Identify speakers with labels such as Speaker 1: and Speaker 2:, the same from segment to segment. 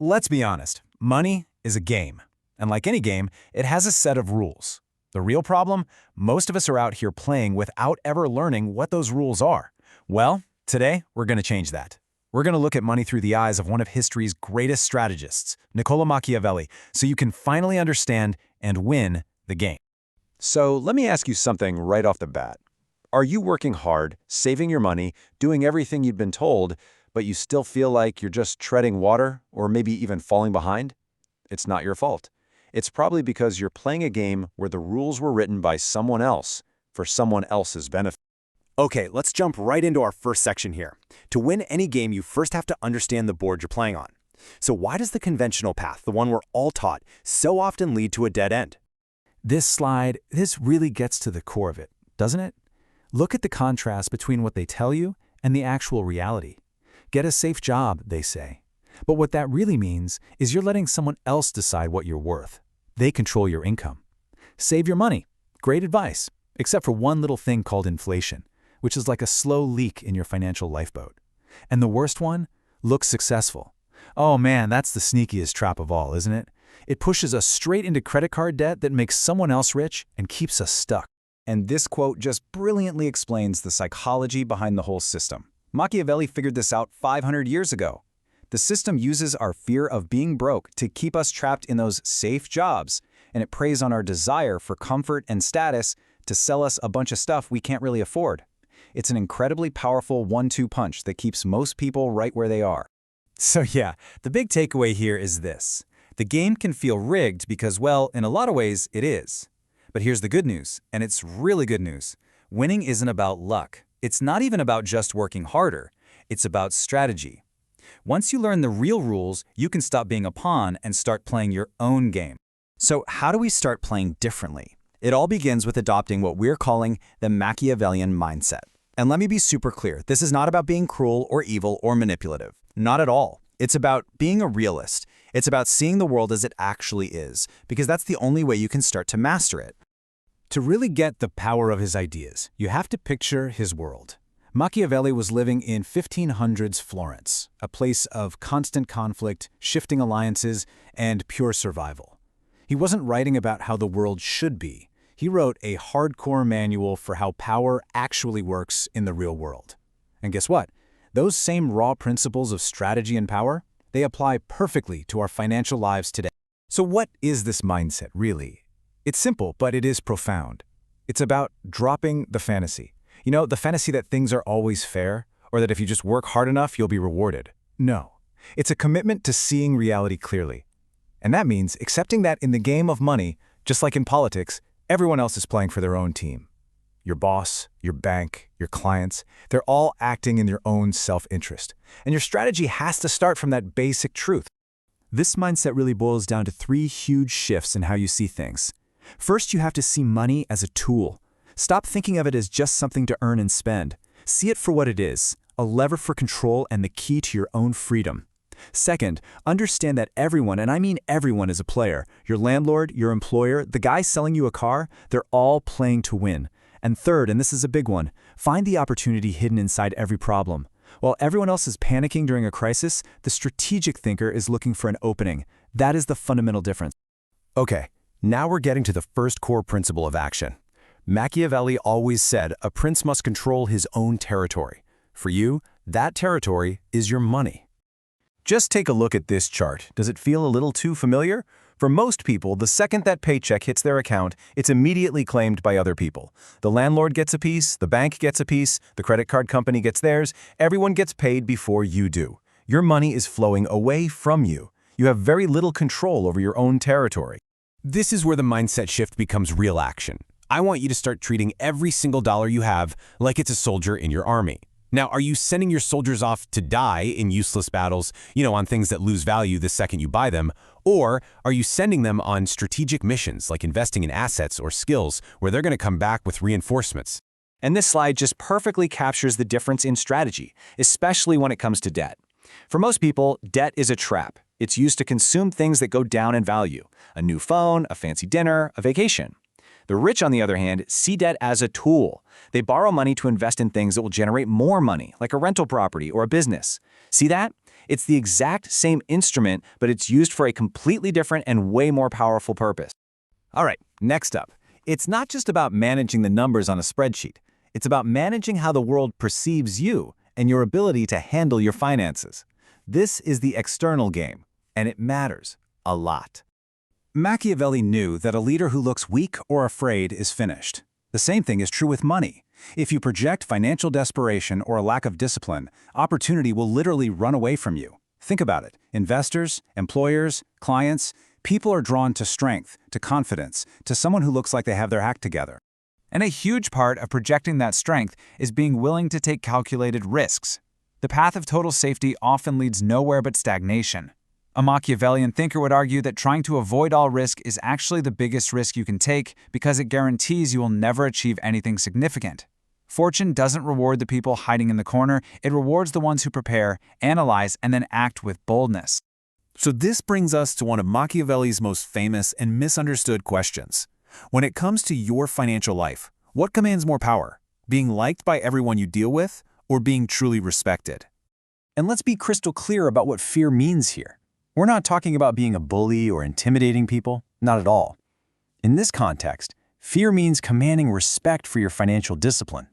Speaker 1: Let's be honest, money is a game. And like any game, it has a set of rules. The real problem? Most of us are out here playing without ever learning what those rules are. Well, today we're going to change that. We're going to look at money through the eyes of one of history's greatest strategists, Niccolo Machiavelli, so you can finally understand and win the game.
Speaker 2: So let me ask you something right off the bat. Are you working hard, saving your money, doing everything you've been told, but you still feel like you're just treading water or maybe even falling behind? It's not your fault. It's probably because you're playing a game where the rules were written by someone else for someone else's benefit.
Speaker 3: Okay, let's jump right into our first section here. To win any game, you first have to understand the board you're playing on. So why does the conventional path, the one we're all taught, so often lead to a dead end?
Speaker 1: This really gets to the core of it, doesn't it? Look at the contrast between what they tell you and the actual reality. Get a safe job, they say. But what that really means is you're letting someone else decide what you're worth. They control your income. Save your money. Great advice, except for one little thing called inflation, which is like a slow leak in your financial lifeboat. And the worst one? Look successful. Oh man, that's the sneakiest trap of all, isn't it? It pushes us straight into credit card debt that makes someone else rich and keeps us stuck.
Speaker 4: And this quote just brilliantly explains the psychology behind the whole system. Machiavelli figured this out 500 years ago. The system uses our fear of being broke to keep us trapped in those safe jobs, and it preys on our desire for comfort and status to sell us a bunch of stuff we can't really afford. It's an incredibly powerful one-two punch that keeps most people right where they are.
Speaker 1: So yeah, the big takeaway here is this. The game can feel rigged because, well, in a lot of ways, it is. But here's the good news, and it's really good news. Winning isn't about luck. It's not even about just working harder. It's about strategy. Once you learn the real rules, you can stop being a pawn and start playing your own game.
Speaker 4: So how do we start playing differently? It all begins with adopting what we're calling the Machiavellian mindset. And let me be super clear, this is not about being cruel or evil or manipulative. Not at all. It's about being a realist. It's about seeing the world as it actually is, because that's the only way you can start to master it.
Speaker 1: To really get the power of his ideas, you have to picture his world. Machiavelli was living in 1500s Florence, a place of constant conflict, shifting alliances, and pure survival. He wasn't writing about how the world should be. He wrote a hardcore manual for how power actually works in the real world. And guess what? Those same raw principles of strategy and power, they apply perfectly to our financial lives today. So what is this mindset, really? It's simple, but it is profound. It's about dropping the fantasy. You know, the fantasy that things are always fair, or that if you just work hard enough, you'll be rewarded. No. It's a commitment to seeing reality clearly. And that means accepting that in the game of money, just like in politics, everyone else is playing for their own team. Your boss, your bank, your clients, they're all acting in their own self-interest. And your strategy has to start from that basic truth. This mindset really boils down to three huge shifts in how you see things. First, you have to see money as a tool. Stop thinking of it as just something to earn and spend. See it for what it is, a lever for control and the key to your own freedom. Second, understand that everyone, and I mean everyone, is a player. Your landlord, your employer, the guy selling you a car, they're all playing to win. And third, and this is a big one, find the opportunity hidden inside every problem. While everyone else is panicking during a crisis, the strategic thinker is looking for an opening. That is the fundamental difference.
Speaker 2: Okay, now we're getting to the first core principle of action. Machiavelli always said a prince must control his own territory. For you, that territory is your money. Just take a look at this chart. Does it feel a little too familiar? For most people, the second that paycheck hits their account, it's immediately claimed by other people. The landlord gets a piece, the bank gets a piece, the credit card company gets theirs, everyone gets paid before you do. Your money is flowing away from you. You have very little control over your own territory.
Speaker 3: This is where the mindset shift becomes real action. I want you to start treating every single dollar you have like it's a soldier in your army. Now, are you sending your soldiers off to die in useless battles, on things that lose value the second you buy them? Or are you sending them on strategic missions like investing in assets or skills where they're going to come back with reinforcements?
Speaker 4: And this slide just perfectly captures the difference in strategy, especially when it comes to debt. For most people, debt is a trap. It's used to consume things that go down in value: a new phone, a fancy dinner, a vacation. The rich, on the other hand, see debt as a tool. They borrow money to invest in things that will generate more money, like a rental property or a business. See that? It's the exact same instrument, but it's used for a completely different and way more powerful purpose. All right, next up. It's not just about managing the numbers on a spreadsheet. It's about managing how the world perceives you and your ability to handle your finances. This is the external game, and it matters a lot. Machiavelli knew that a leader who looks weak or afraid is finished. The same thing is true with money. If you project financial desperation or a lack of discipline, opportunity will literally run away from you. Think about it. Investors, employers, clients, people are drawn to strength, to confidence, to someone who looks like they have their act together. And a huge part of projecting that strength is being willing to take calculated risks. The path of total safety often leads nowhere but stagnation. A Machiavellian thinker would argue that trying to avoid all risk is actually the biggest risk you can take because it guarantees you will never achieve anything significant. Fortune doesn't reward the people hiding in the corner, it rewards the ones who prepare, analyze, and then act with boldness.
Speaker 3: So this brings us to one of Machiavelli's most famous and misunderstood questions. When it comes to your financial life, what commands more power? Being liked by everyone you deal with, or being truly respected?
Speaker 4: And let's be crystal clear about what fear means here. We're not talking about being a bully or intimidating people, not at all. In this context, fear means commanding respect for your financial discipline.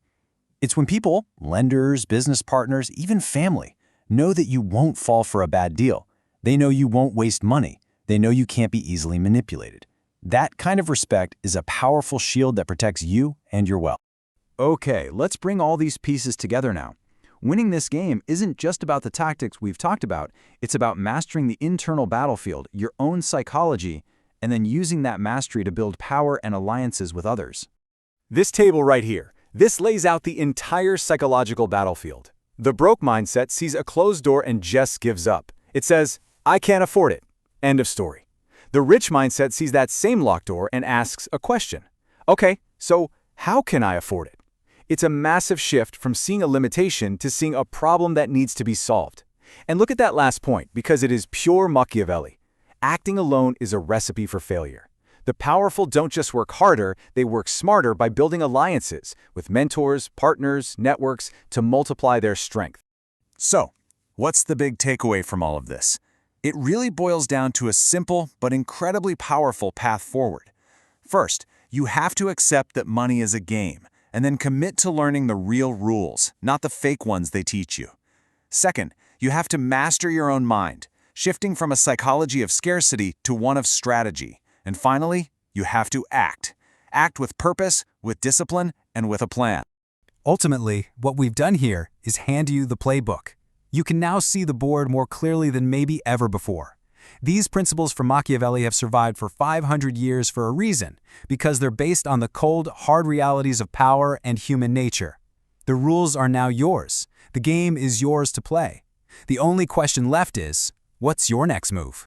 Speaker 4: It's when people, lenders, business partners, even family, know that you won't fall for a bad deal. They know you won't waste money. They know you can't be easily manipulated. That kind of respect is a powerful shield that protects you and your wealth. Okay, let's bring all these pieces together now. Winning this game isn't just about the tactics we've talked about, it's about mastering the internal battlefield, your own psychology, and then using that mastery to build power and alliances with others.
Speaker 1: This table right here, this lays out the entire psychological battlefield. The broke mindset sees a closed door and just gives up. It says, I can't afford it. End of story. The rich mindset sees that same locked door and asks a question. Okay, so how can I afford it? It's a massive shift from seeing a limitation to seeing a problem that needs to be solved. And look at that last point, because it is pure Machiavelli. Acting alone is a recipe for failure. The powerful don't just work harder, they work smarter by building alliances with mentors, partners, networks to multiply their strength.
Speaker 4: So, what's the big takeaway from all of this? It really boils down to a simple but incredibly powerful path forward. First, you have to accept that money is a game, and then commit to learning the real rules, not the fake ones they teach you. Second, you have to master your own mind, shifting from a psychology of scarcity to one of strategy. And finally, you have to act. Act with purpose, with discipline, and with a plan.
Speaker 1: Ultimately, what we've done here is hand you the playbook. You can now see the board more clearly than maybe ever before. These principles from Machiavelli have survived for 500 years for a reason, because they're based on the cold, hard realities of power and human nature. The rules are now yours. The game is yours to play. The only question left is, what's your next move?